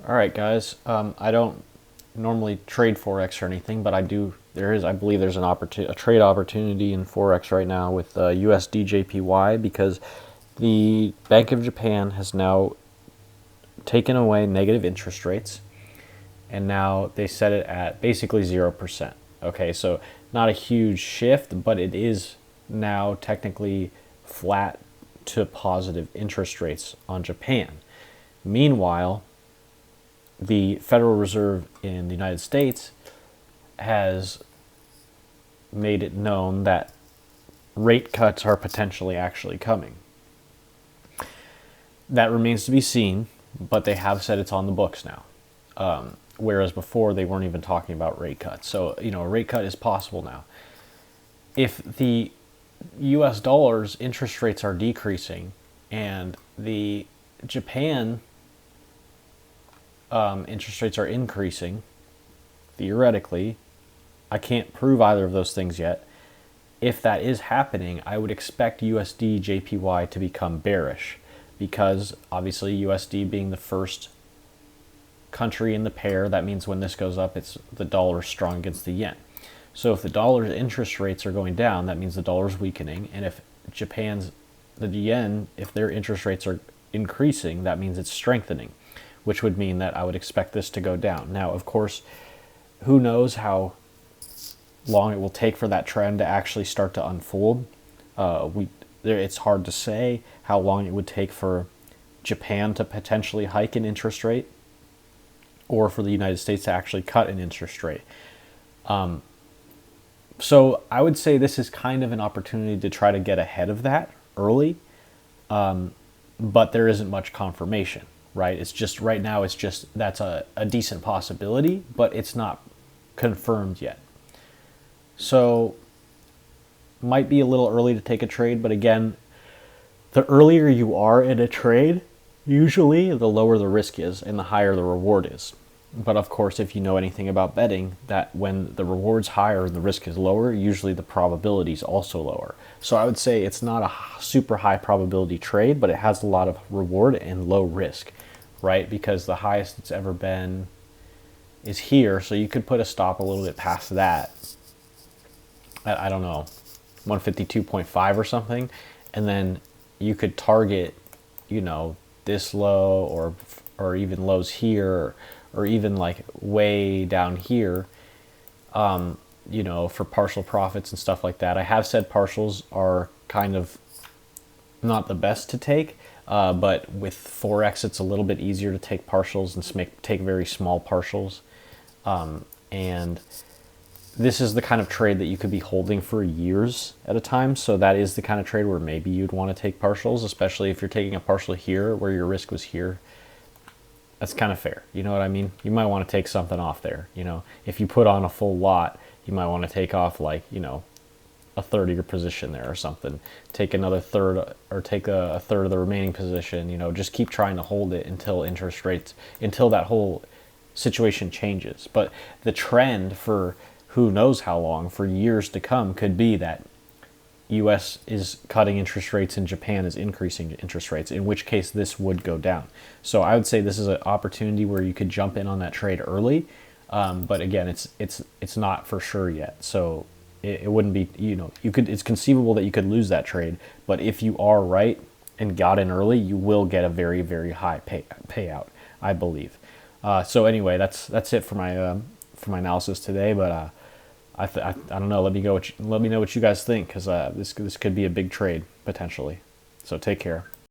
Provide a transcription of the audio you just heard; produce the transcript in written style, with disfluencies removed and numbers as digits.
All right, guys. I don't normally trade forex or anything, but I do. I believe, there's a trade opportunity in forex right now with USDJPY because the Bank of Japan has now taken away negative interest rates, and now they set it at basically 0%. Okay, so not a huge shift, but it is now technically flat to positive interest rates on Japan. Meanwhile, the Federal Reserve in the United States has made it known that rate cuts are potentially actually coming. That remains to be seen, but they have said it's on the books now. Whereas before they weren't even talking about rate cuts. So, a rate cut is possible now. If the US dollar's interest rates are decreasing and the Japan interest rates are increasing, theoretically, I can't prove either of those things yet. If that is happening, I would expect USD JPY to become bearish because obviously USD being the first country in the pair, that means when this goes up, it's the dollar strong against the yen. So if the dollar's interest rates are going down, that means the dollar's weakening, and if the yen, if their interest rates are increasing, that means it's strengthening, which would mean that I would expect this to go down. Now, of course, who knows how long it will take for that trend to actually start to unfold. It's hard to say how long it would take for Japan to potentially hike an interest rate or for the United States to actually cut an interest rate. So I would say this is kind of an opportunity to try to get ahead of that early, but there isn't much confirmation, right? It's just right now, that's a decent possibility, but it's not confirmed yet. So might be a little early to take a trade, but again, the earlier you are in a trade, usually the lower the risk is and the higher the reward is. But of course, if you know anything about betting, that when the reward's higher and the risk is lower, usually the probability is also lower. So I would say it's not a super high probability trade, but it has a lot of reward and low risk, right? Because the highest it's ever been is here, so you could put a stop a little bit past that. I don't know, 152.5 or something, and then you could target, this low or even lows here, or even like way down here, for partial profits and stuff like that. I have said partials are kind of not the best to take, but with Forex it's a little bit easier to take partials and take very small partials. And this is the kind of trade that you could be holding for years at a time. So that is the kind of trade where maybe you'd want to take partials, especially if you're taking a partial here where your risk was here. That's kind of fair. You know what I mean? You might want to take something off there. If you put on a full lot, you might want to take off like, a third of your position there or something. Take another third, or take a third of the remaining position. Just keep trying to hold it until until that whole situation changes. But the trend for who knows how long, for years to come, could be that US is cutting interest rates and Japan is increasing interest rates, in which case this would go down. So I would say this is an opportunity where you could jump in on that trade early, but again, it's not for sure yet. So it wouldn't be, it's conceivable that you could lose that trade, but if you are right and got in early, you will get a very, very high payout, I believe. So anyway, that's it for my analysis today, but I don't know. Let me know what you guys think, because this could be a big trade potentially. So take care.